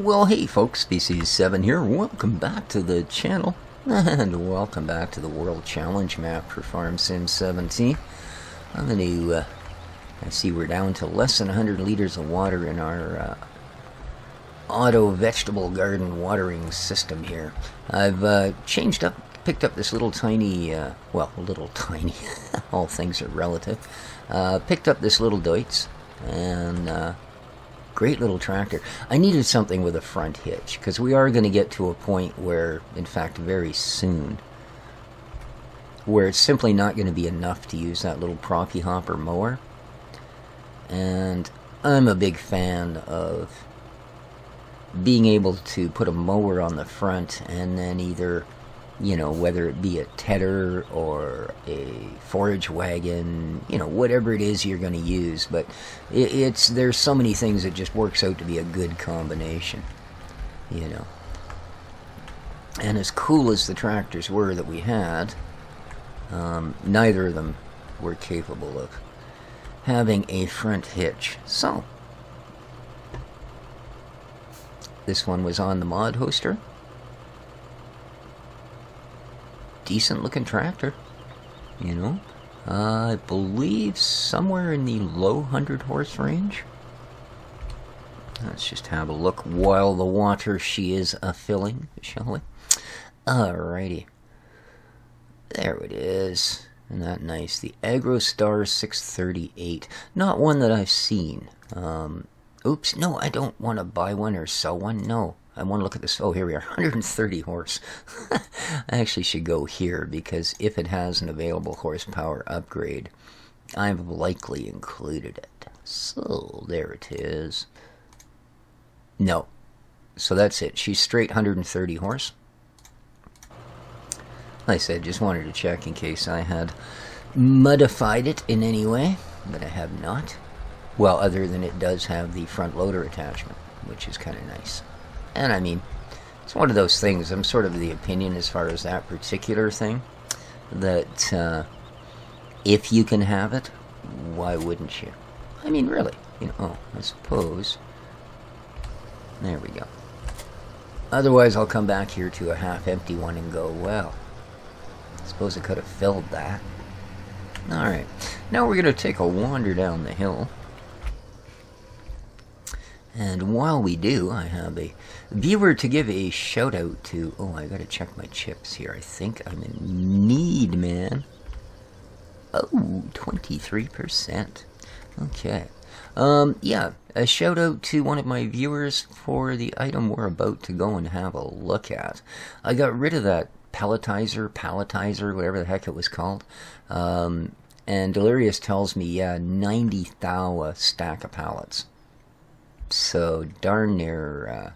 Well, hey folks, Species7 here. Welcome back to the channel, and welcome back to the World Challenge map for Farm Sim 17. I'm going to, I see we're down to less than 100 liters of water in our auto vegetable garden watering system here. I've changed up, picked up this little tiny, well, little tiny, all things are relative, picked up this little Deutz, and great little tractor. I needed something with a front hitch, because we are going to get to a point where, in fact, very soon, where it's simply not going to be enough to use that little proppy hopper mower. And I'm a big fan of being able to put a mower on the front and then either, you know, whether it be a tedder or a forage wagon, you know, whatever it is you're going to use, but there's so many things that just works out to be a good combination, you know. And as cool as the tractors were that we had, neither of them were capable of having a front hitch. So this one was on the mod hoster. Decent looking tractor, you know. I believe somewhere in the low 100 horse range. Let's just have a look while the water she is filling, shall we? Alrighty. There it is. Isn't that nice? The AgroStar 638. Not one that I've seen. Oops, no, I don't want to buy one or sell one. No. I want to look at this. Oh, here we are. 130 horse. I actually should go here because if it has an available horsepower upgrade, I've likely included it. So, there it is. No. So that's it. She's straight 130 horse. Like I said, just wanted to check in case I had modified it in any way, but I have not. Well, other than it does have the front loader attachment, which is kind of nice. And I mean, it's one of those things, I'm sort of the opinion as far as that particular thing, that if you can have it, why wouldn't you? I mean, really, you know, oh, I suppose, there we go. Otherwise, I'll come back here to a half-empty one and go, well, I suppose I could have filled that. Alright, now we're going to take a wander down the hill. And while we do, I have a viewer to give a shout out to. Oh, I gotta check my chips here. I think I'm in need, man. Oh, 23%. Okay. Yeah, a shout out to one of my viewers for the item we're about to go and have a look at. I got rid of that palletizer, whatever the heck it was called. And Delirious tells me, yeah, 90 thou a stack of pallets. So darn near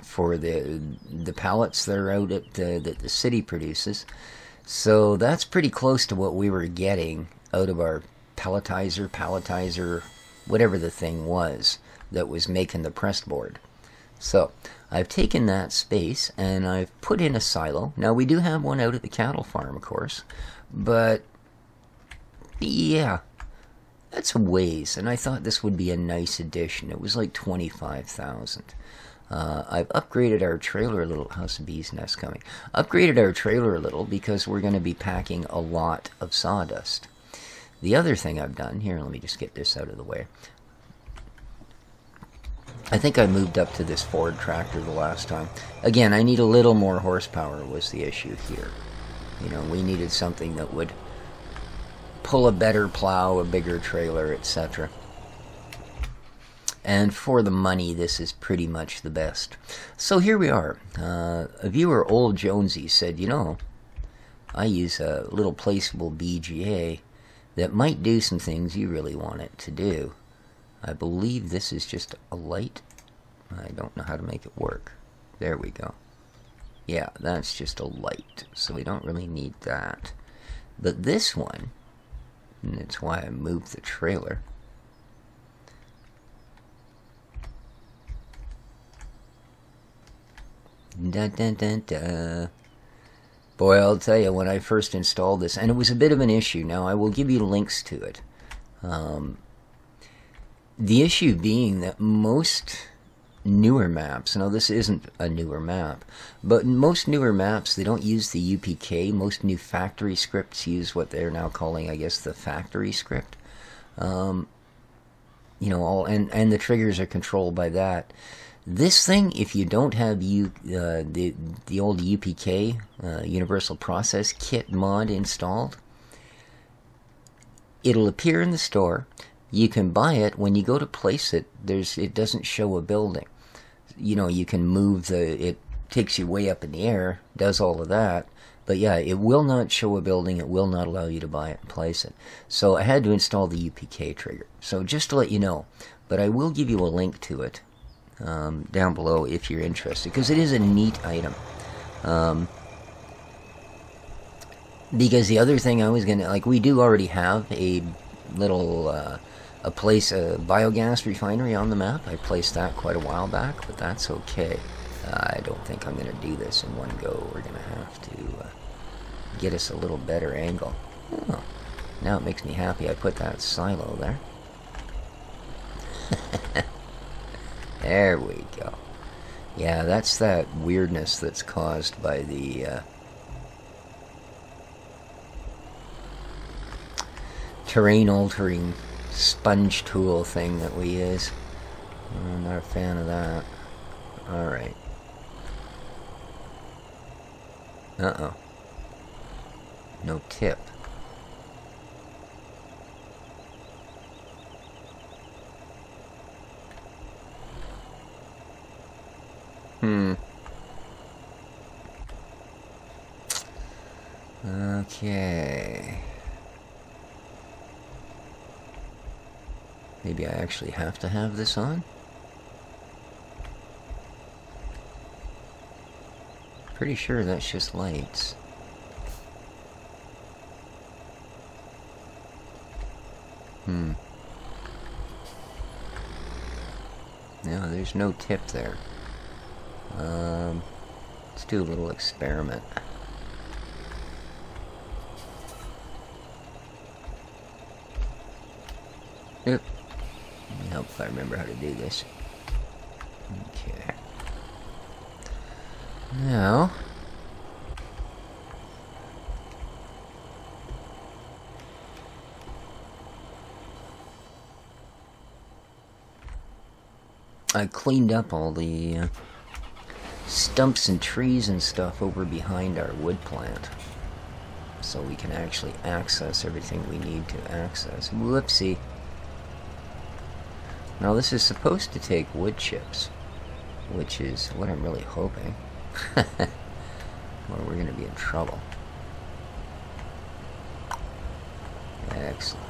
for the pallets that are out at that the city produces. So that's pretty close to what we were getting out of our palletizer, whatever the thing was that was making the pressed board. So I've taken that space and I've put in a silo. Now we do have one out at the cattle farm, of course, but yeah. That's a ways, and I thought this would be a nice addition. It was like 25,000. I've upgraded our trailer a little. How's the bee's nest coming? Upgraded our trailer a little because we're going to be packing a lot of sawdust. The other thing I've done, here, let me just get this out of the way. I think I moved up to this Ford tractor the last time. Again, I need a little more horsepower was the issue here. You know, we needed something that would pull a better plow, a bigger trailer, etc. And for the money, this is pretty much the best. So here we are. A viewer, Old Jonesy, said, you know, I use a little placeable BGA that might do some things you really want it to do. I believe this is just a light. I don't know how to make it work. There we go. Yeah, that's just a light, so we don't really need that. But this one, and that's why I moved the trailer. Dun, dun, dun, dun. Boy, I'll tell you, when I first installed this, and it was a bit of an issue. Now, I will give you links to it. The issue being that most newer maps, now this isn't a newer map, but most newer maps, they don't use the UPK. Most new factory scripts use what they're now calling, I guess, the factory script. You know, all and the triggers are controlled by that. This thing, if you don't have the old UPK, Universal Process Kit mod installed, it'll appear in the store. You can buy it. When you go to place it, it doesn't show a building. You know, you can move it takes you way up in the air, does all of that. But yeah, it will not show a building. It will not allow you to buy it and place it. So I had to install the UPK trigger. So just to let you know, but I will give you a link to it down below if you're interested, because it is a neat item. Because the other thing I was gonna, like, we do already have a little a biogas refinery on the map. I placed that quite a while back, but that's okay. I don't think I'm gonna do this in one go. We're gonna have to get us a little better angle. Oh, now it makes me happy I put that silo there. There we go. Yeah, that's that weirdness that's caused by the terrain altering sponge tool thing that we use. I'm not a fan of that. Alright. Uh-oh. No tip. Okay. Maybe I actually have to have this on? Pretty sure that's just lights. No, there's no tip there. Let's do a little experiment. Yep. Let me help if I remember how to do this. Okay. Now, I cleaned up all the stumps and trees and stuff over behind our wood plant, so we can actually access everything we need to access. Whoopsie. Now this is supposed to take wood chips, which is what I'm really hoping. Or we're going to be in trouble. Excellent.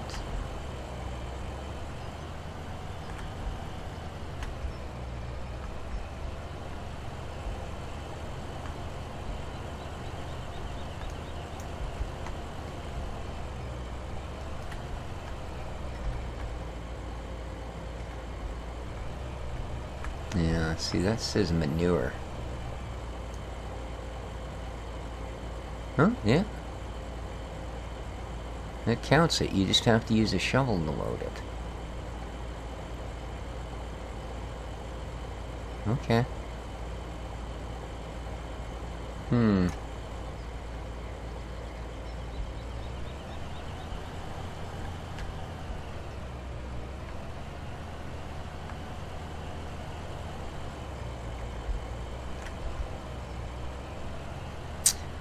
Yeah, see, that says manure. Huh? Yeah. That counts it. You just have to use a shovel to load it. Okay.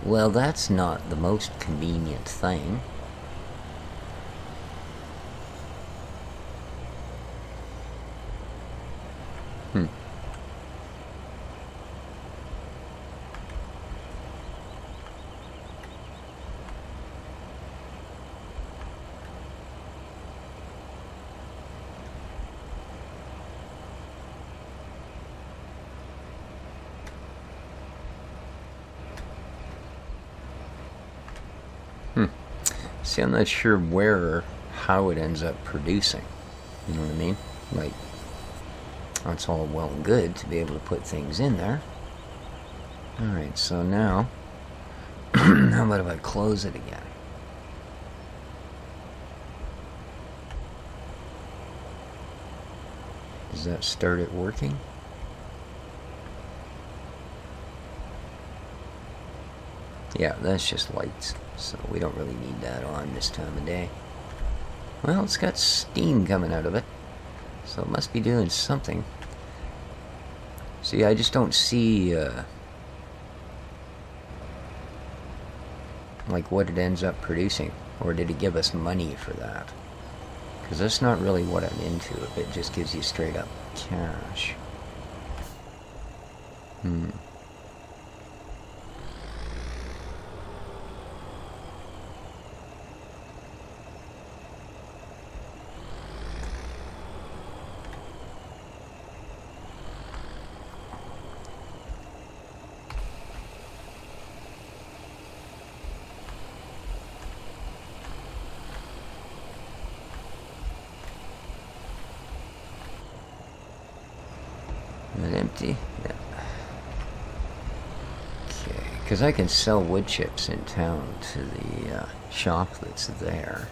Well, that's not the most convenient thing. See, I'm not sure where or how it ends up producing. You know what I mean? Like, that's all well and good to be able to put things in there. Alright, so now, how about if I close it again? Does that start it working? Yeah, that's just lights, so we don't really need that on this time of day. Well, it's got steam coming out of it, so it must be doing something. See, I just don't see, like, what it ends up producing. Or did it give us money for that? Because that's not really what I'm into, if it just gives you straight up cash. Is it empty? Yeah. Okay, because I can sell wood chips in town to the shop that's there.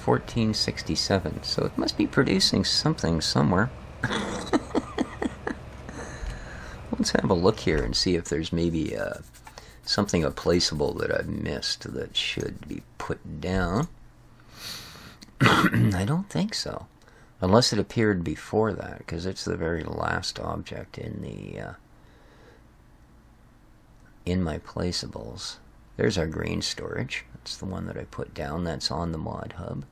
$14.67, so it must be producing something somewhere. Let's have a look here and see if there's maybe something placeable that I've missed that should be put down. I don't think so, unless it appeared before that, because it's the very last object in the in my placeables. There's our grain storage. That's the one that I put down. That's on the mod hub.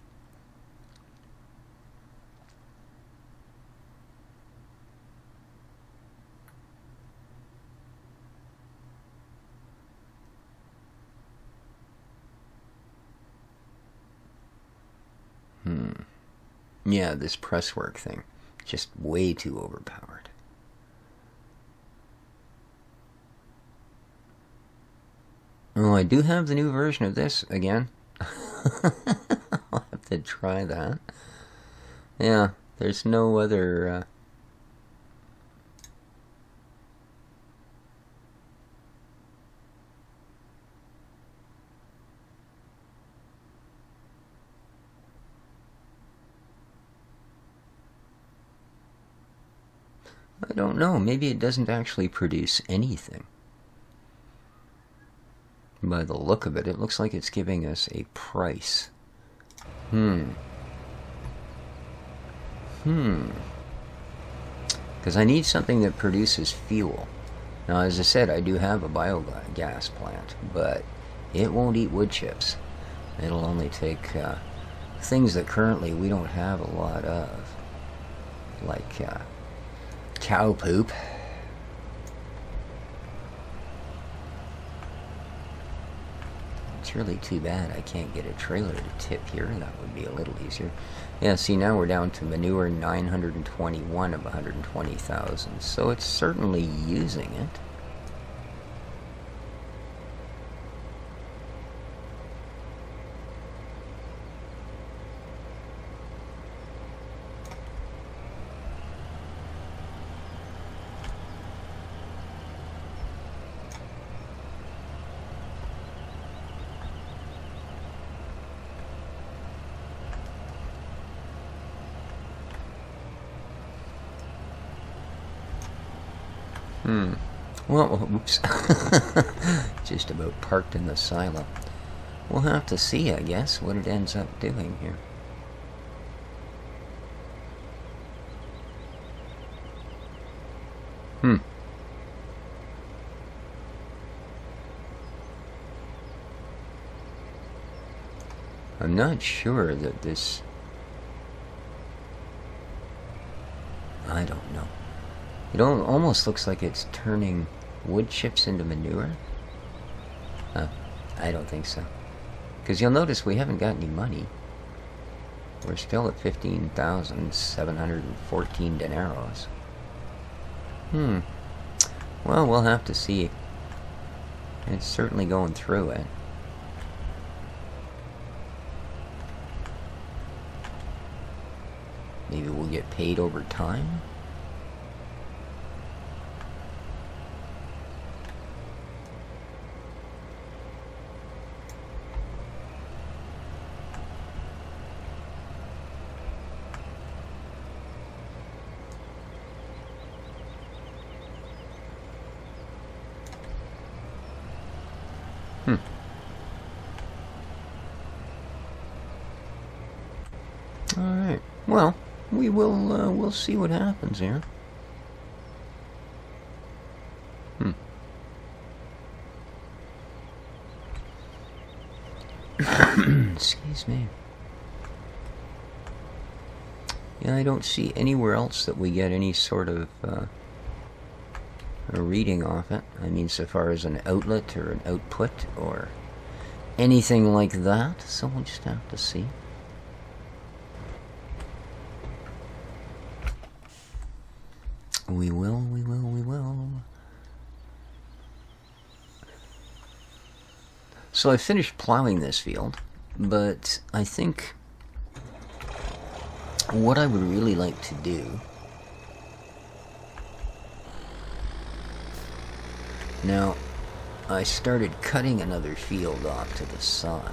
Yeah, this presswork thing. Just way too overpowered. Oh, I do have the new version of this again. I'll have to try that. Yeah, there's no other... I don't know. Maybe it doesn't actually produce anything. By the look of it, it looks like it's giving us a price. Because I need something that produces fuel. Now, as I said, I do have a biogas plant, but it won't eat wood chips. It'll only take things that currently we don't have a lot of, like cow poop. It's really too bad I can't get a trailer to tip here. That would be a little easier. Yeah, see, now we're down to manure 921 of 120,000, so it's certainly using it. Well, oops. Just about parked in the silo. We'll have to see, I guess, what it ends up doing here. I'm not sure that this... I don't know. It almost looks like it's turning wood chips into manure. I don't think so. Because you'll notice we haven't got any money. We're still at 15,714 dineros. Well, we'll have to see. It's certainly going through it. Maybe we'll get paid over time? Alright, well, we will, we'll see what happens here. Excuse me. Yeah, I don't see anywhere else that we get any sort of a reading off it. I mean, so far as an outlet or an output or anything like that. So we'll just have to see. We will, we will, we will. So I finished plowing this field, but I think what I would really like to do now, I started cutting another field off to the side.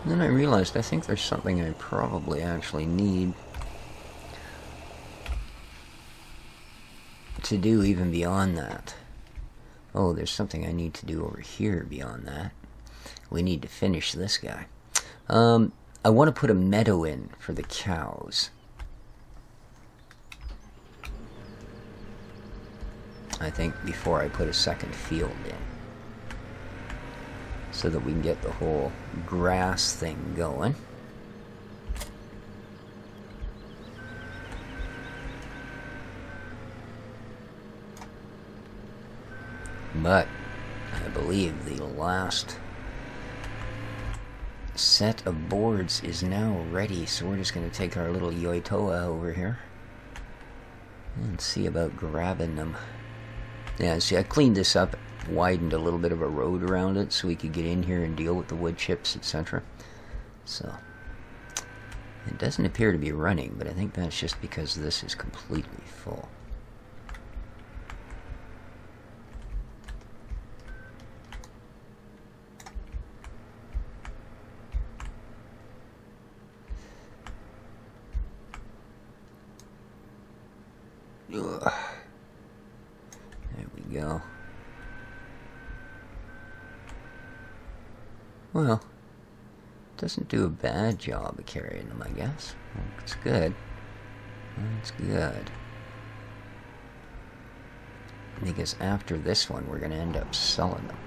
And then I realized I think there's something I probably actually need to do even beyond that. Oh, there's something I need to do over here beyond that. We need to finish this guy. I want to put a meadow in for the cows. I think before I put a second field in. So that we can get the whole grass thing going. But I believe the last set of boards is now ready, so we're just going to take our little Yoitoa over here and see about grabbing them. Yeah, see, I cleaned this up, widened a little bit of a road around it so we could get in here and deal with the wood chips, etc. So it doesn't appear to be running, but I think that's just because this is completely full. Ugh. There we go. Well, doesn't do a bad job of carrying them, I guess. Well, it's good. It's good. Because after this one, we're going to end up selling them.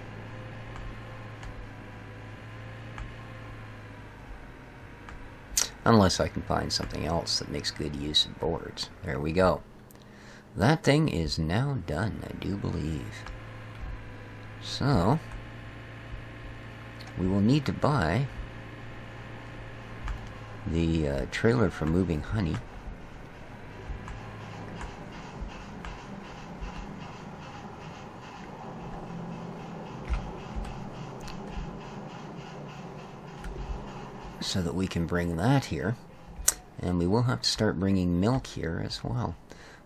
Unless I can find something else that makes good use of boards. There we go. That thing is now done, I do believe. So, we will need to buy the trailer for moving honey. So that we can bring that here. And we will have to start bringing milk here as well.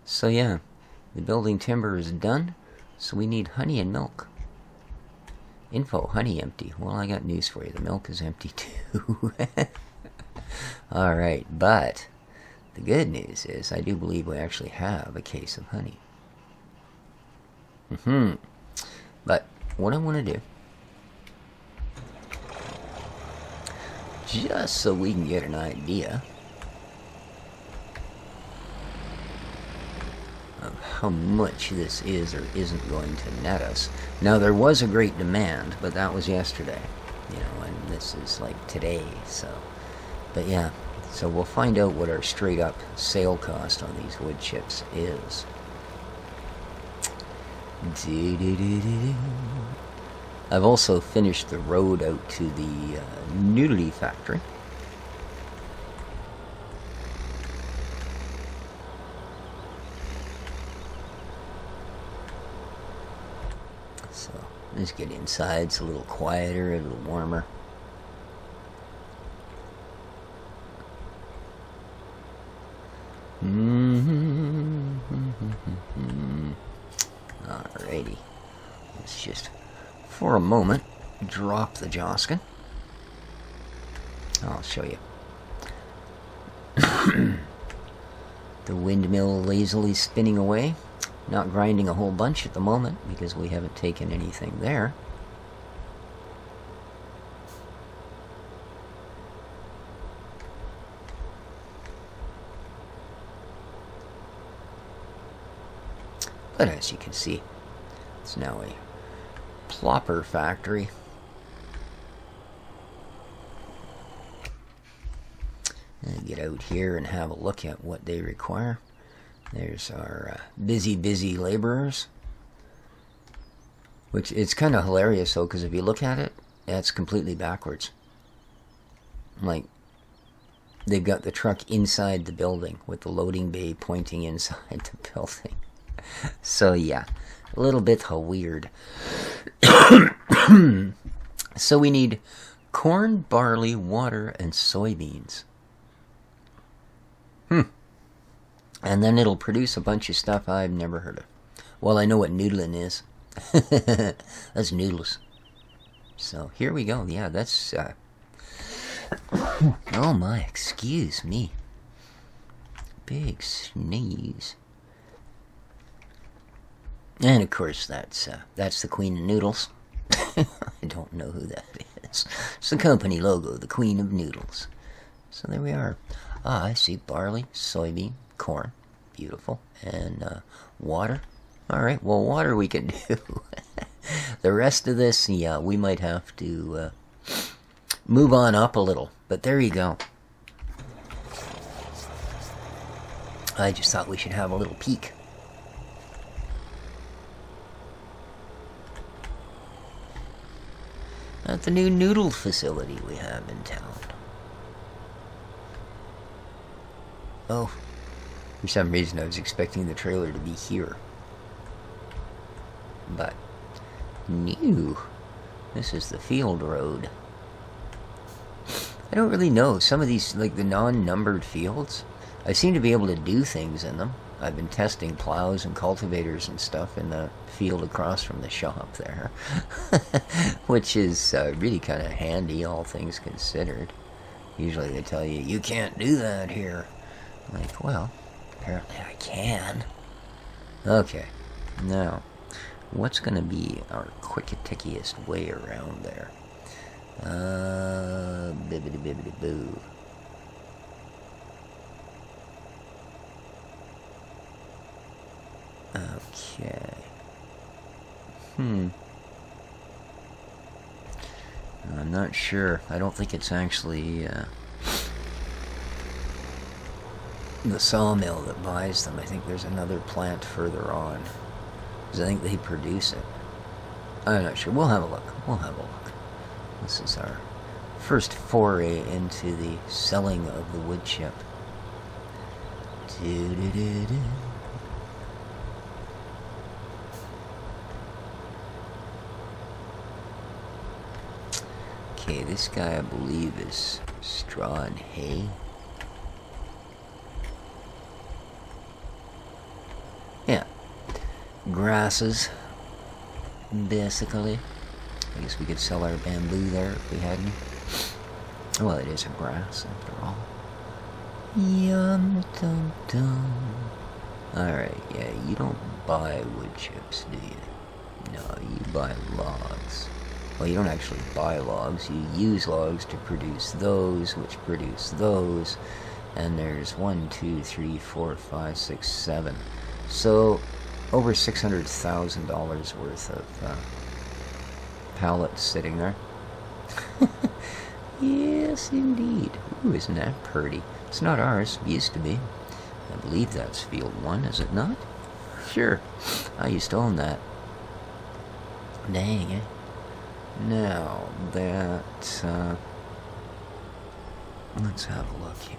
So yeah, the building timber is done, so we need honey and milk. Info, honey empty. Well, I got news for you. The milk is empty too. Alright, but the good news is I do believe we actually have a case of honey. But what I want to do, just so we can get an idea of how much this is or isn't going to net us. Now, there was a great demand, but that was yesterday, you know, and this is like today, so. But yeah, so we'll find out what our straight up sale cost on these wood chips is. I've also finished the road out to the nudity factory. So let's get inside. It's a little quieter, a little warmer. Alrighty. Let's just, for a moment, drop the Joskin. I'll show you. The windmill lazily spinning away. Not grinding a whole bunch at the moment because we haven't taken anything there. But as you can see, it's now a plopper factory. And get out here and have a look at what they require. There's our busy laborers. Which, it's kind of hilarious though, because if you look at it, that's completely backwards. Like, they've got the truck inside the building with the loading bay pointing inside the building. So yeah, a little bit weird. So we need corn, barley, water, and soybeans. And then it'll produce a bunch of stuff I've never heard of. Well, I know what noodling is. That's noodles. So here we go. Yeah, that's... oh my, excuse me. Big sneeze. And of course, that's the Queen of Noodles. I don't know who that is. It's the company logo, the Queen of Noodles. So there we are. Ah, I see barley, soybean, corn. Beautiful. And water. Alright, well, water we can do. The rest of this, yeah, we might have to move on up a little. But there you go. I just thought we should have a little peek. At the new noodle facility we have in town. Oh, for some reason I was expecting the trailer to be here. But, no. This is the field road. I don't really know. Some of these, like the non-numbered fields, I seem to be able to do things in them. I've been testing plows and cultivators and stuff in the field across from the shop there. Which is really kind of handy, all things considered. Usually they tell you, you can't do that here. I'm like, well, apparently I can. Okay, now, what's going to be our quick-tickiest way around there? Bibbidi-bibbidi-boo. Okay. I'm not sure. I don't think it's actually the sawmill that buys them. I think there's another plant further on. Because I think they produce it. I'm not sure. We'll have a look. We'll have a look. This is our first foray into the selling of the wood chip. Do-do-do-do. Okay, this guy I believe is straw and hay. Yeah. Grasses, basically. I guess we could sell our bamboo there if we had any. Well, it is a grass after all. Yum dum dum. Alright, yeah, you don't buy wood chips, do you? No, you buy logs. Well, you don't actually buy logs, you use logs to produce those, which produce those. And there's 1, 2, 3, 4, 5, 6, 7. So, over $600,000 worth of pallets sitting there. Yes, indeed. Ooh, isn't that pretty? It's not ours. It used to be. I believe that's Field 1, is it not? Sure. I used to own that. Dang it. Now, that... let's have a look here.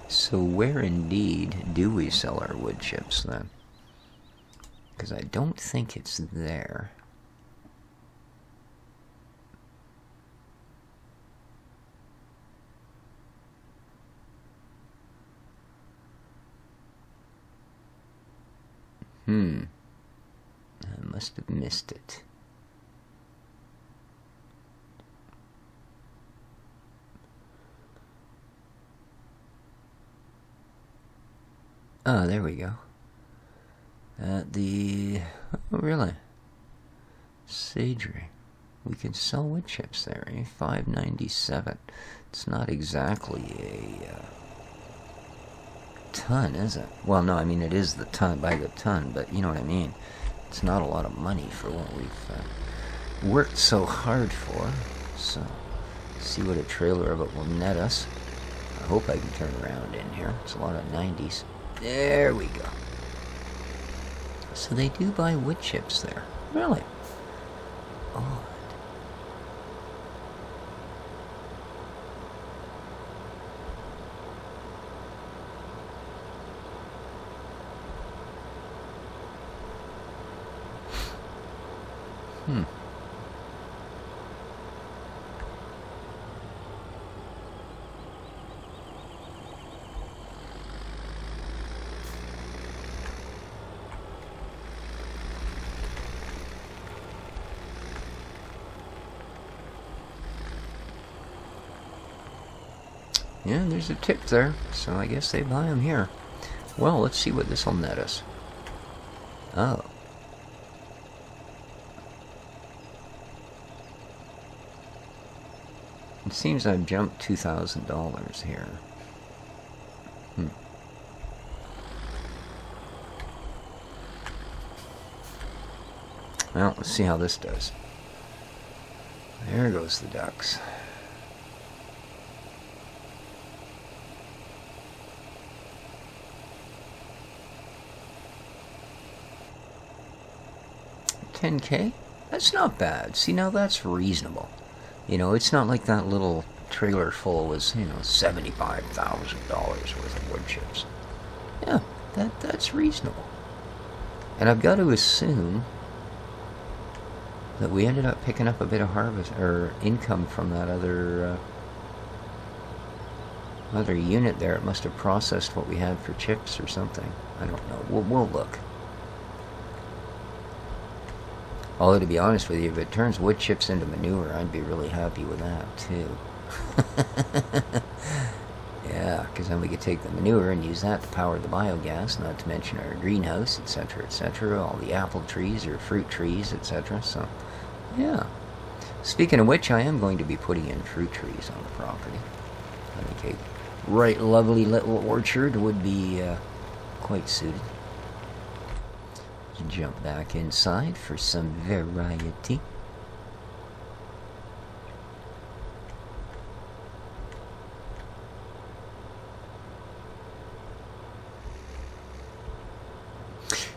So where indeed do we sell our wood chips then? Because I don't think it's there. I must have missed it. Oh, there we go. At the... Oh, really? Sagery. We can sell wood chips there, eh? $5.97. It's not exactly a ton, is it? Well, no, I mean, it is the ton, by the ton, but you know what I mean. It's not a lot of money for what we've worked so hard for. So, see what a trailer of it will net us. I hope I can turn around in here. It's a lot of 90s. There we go. So they do buy wood chips there. Really? Odd. Yeah, there's a tip there, so I guess they buy them here. Well, let's see what this will net us. Oh. It seems I've jumped $2,000 here. Well, let's see how this does. There goes the ducks. $10K? That's not bad. See, now that's reasonable. You know, it's not like that little trailer full was, you know, $75,000 worth of wood chips. Yeah, that's reasonable. And I've got to assume that we ended up picking up a bit of harvest or income from that other unit there. It must have processed what we had for chips or something. I don't know. We'll look. Although, to be honest with you, if it turns wood chips into manure, I'd be really happy with that, too. Yeah, because then we could take the manure and use that to power the biogas, not to mention our greenhouse, etc., all the apple trees or fruit trees, etc. So, yeah. Speaking of which, I am going to be putting in fruit trees on the property. I think a right lovely little orchard would be quite suited. Jump back inside for some variety.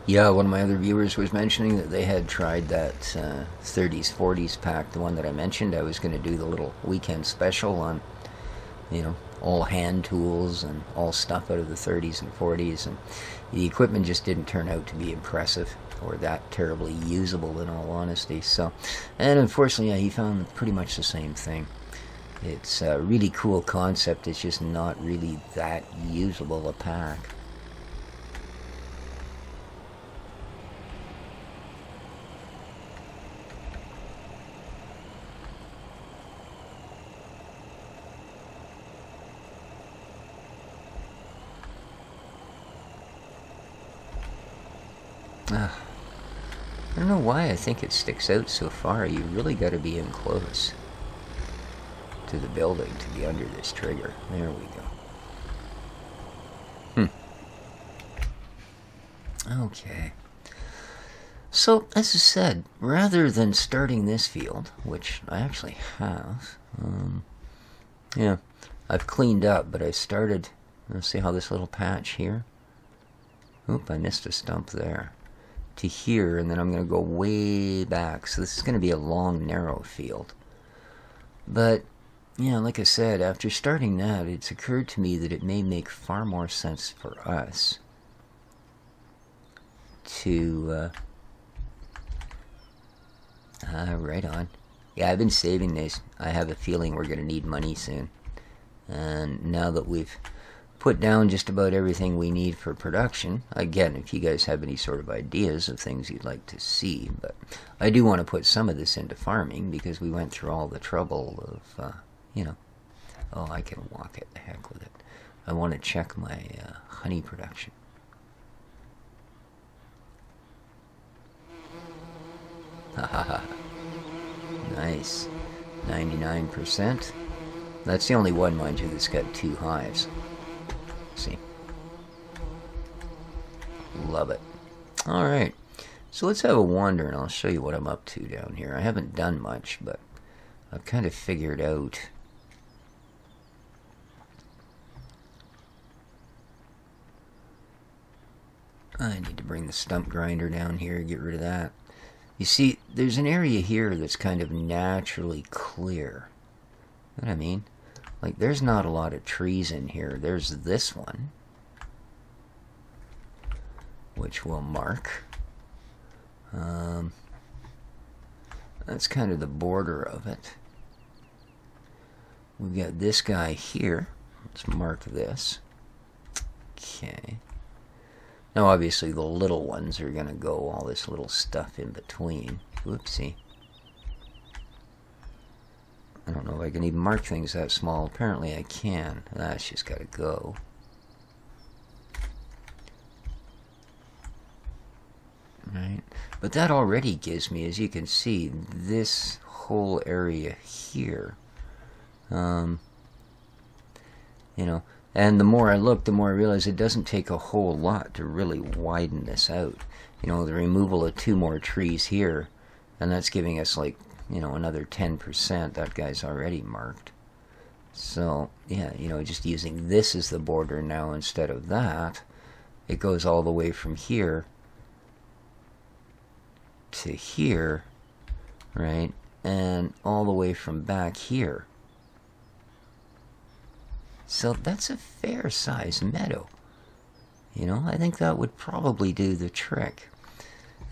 Yeah, one of my other viewers was mentioning that they had tried that 30s, 40s pack, the one that I mentioned. I was going to do the little weekend special on, you know, all hand tools and all stuff out of the 30s and 40s, and the equipment just didn't turn out to be impressive or that terribly usable, in all honesty. So, and unfortunately, yeah, he found pretty much the same thing. It's a really cool concept. It's just not really that usable a pack. I don't know why I think it sticks out so far. You really got to be in close to the building to be under this trigger. There we go. Okay. So, as I said, rather than starting this field, which I actually have, yeah, I've cleaned up, but I started, let's see how this little patch here. Oop, I missed a stump there. To here, and then I'm going to go way back. So this is going to be a long, narrow field. But, yeah, like I said, after starting that, it's occurred to me that it may make far more sense for us to, right on. Yeah, I've been saving this. I have a feeling we're going to need money soon. And now that we've put down just about everything we need for production. Again, if you guys have any sort of ideas of things you'd like to see, but I do want to put some of this into farming because we went through all the trouble of, you know, oh, I can walk it, the heck with it. I want to check my honey production. Nice. 99%. That's the only one, mind you, that's got 2 hives. See? Love it. Alright. So let's have a wander and I'll show you what I'm up to down here. I haven't done much, but I've kind of figured out... I need to bring the stump grinder down here, get rid of that. You see, there's an area here that's kind of naturally clear. You know what I mean? Like, there's not a lot of trees in here. There's this one, which we'll mark. That's kind of the border of it. We've got this guy here. Let's mark this. Okay. Now, obviously, the little ones are going to go all this little stuff in between. Whoopsie. I don't know if I can even mark things that small. Apparently, I can. That's just got to go. Right. But that already gives me, as you can see, this whole area here. You know, and the more I look, the more I realize it doesn't take a whole lot to really widen this out. You know, the removal of 2 more trees here, and that's giving us like, you know, another 10%. That guy's already marked. So, yeah, you know, just using this as the border now instead of that, it goes all the way from here to here, right? And all the way from back here. So that's a fair size meadow. You know, I think that would probably do the trick.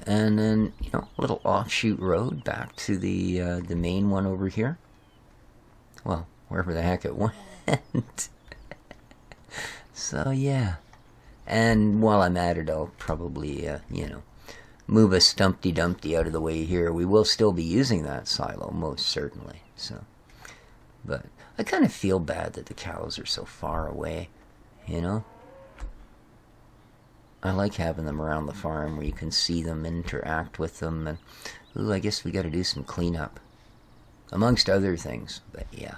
And then, you know, a little offshoot road back to the main one over here. Well, wherever the heck it went. So, yeah. And while I'm at it, I'll probably, you know, move a Stumpty Dumpty out of the way here. We will still be using that silo, most certainly. So, but I kind of feel bad that the cows are so far away, you know? I like having them around the farm where you can see them, interact with them, and, ooh, I guess we got to do some cleanup. Amongst other things, but yeah.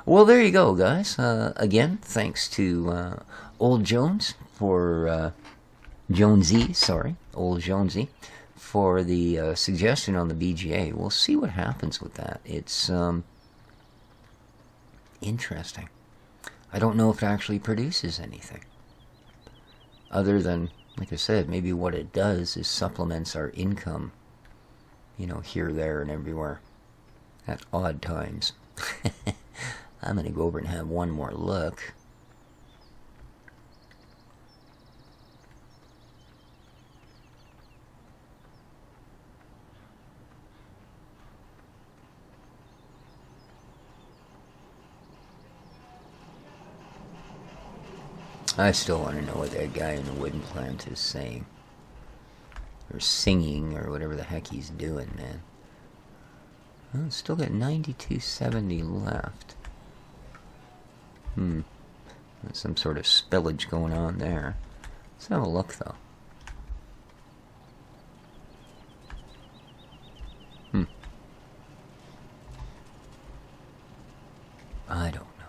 Well, there you go, guys. Again, thanks to Old Jones for... Jonesy, sorry, Old Jonesy, for the suggestion on the BGA. We'll see what happens with that. It's interesting. I don't know if it actually produces anything. Other than, like I said, maybe what it does is supplements our income, you know, here, there, and everywhere at odd times. I'm going to go over and have one more look. I still want to know what that guy in the wooden plant is saying. Or singing, or whatever the heck he's doing, man. Well, it's still got 9270 left. There's some sort of spillage going on there. Let's have a look, though. I don't know.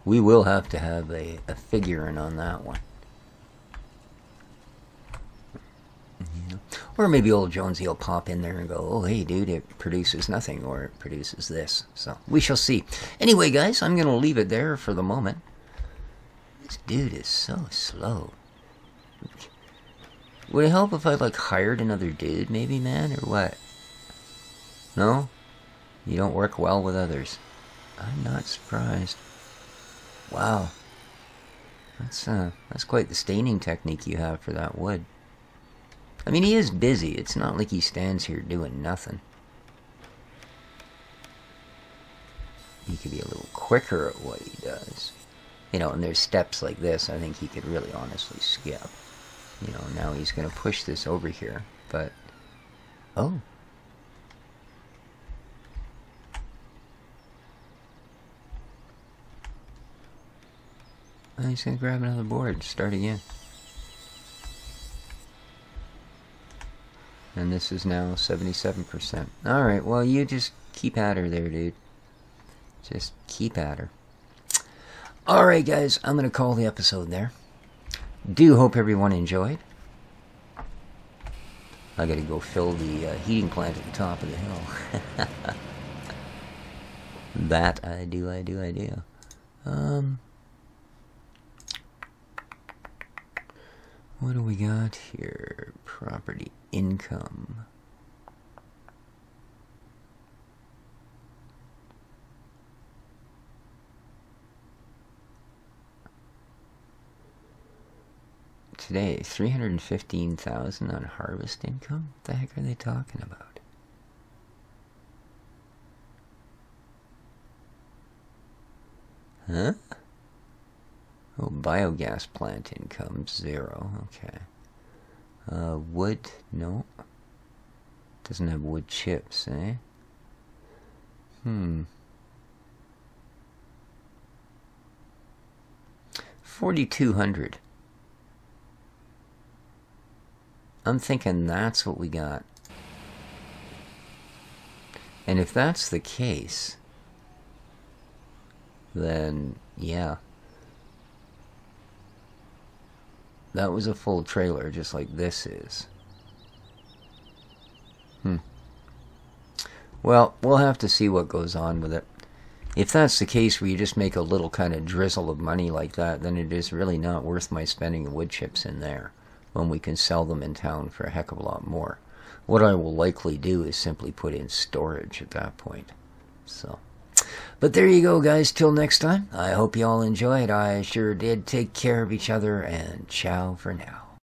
We will have to have a figure in on that one. Yeah. Or maybe old Jonesy will pop in there and go, oh, hey, dude, it produces nothing, or it produces this. So, we shall see. Anyway, guys, I'm going to leave it there for the moment. This dude is so slow. Would it help if I, like, hired another dude, maybe, man, or what? No? You don't work well with others. I'm not surprised. Wow. That's quite the staining technique you have for that wood. I mean, he is busy. It's not like he stands here doing nothing. He could be a little quicker at what he does. You know, and there's steps like this I think he could really honestly skip. You know, now he's going to push this over here, but... Oh. He's going to grab another board and start again. And this is now 77%. Alright, well, you just keep at her there, dude. Just keep at her. Alright, guys, I'm going to call the episode there. Do hope everyone enjoyed. I got to go fill the heating plant at the top of the hill. That I do. What do we got here? Property income. Today, 315,000 on harvest income? What the heck are they talking about? Huh? Oh, biogas plant income, 0. Okay. Wood, no. Doesn't have wood chips, eh? 4,200. I'm thinking that's what we got. And if that's the case, then yeah. That was a full trailer, just like this is. Well, we'll have to see what goes on with it. If that's the case where you just make a little kind of drizzle of money like that, then it is really not worth my spending the wood chips in there, when we can sell them in town for a heck of a lot more. What I will likely do is simply put in storage at that point. So, but there you go, guys. Till next time, I hope you all enjoyed. I sure did. Take care of each other, and ciao for now.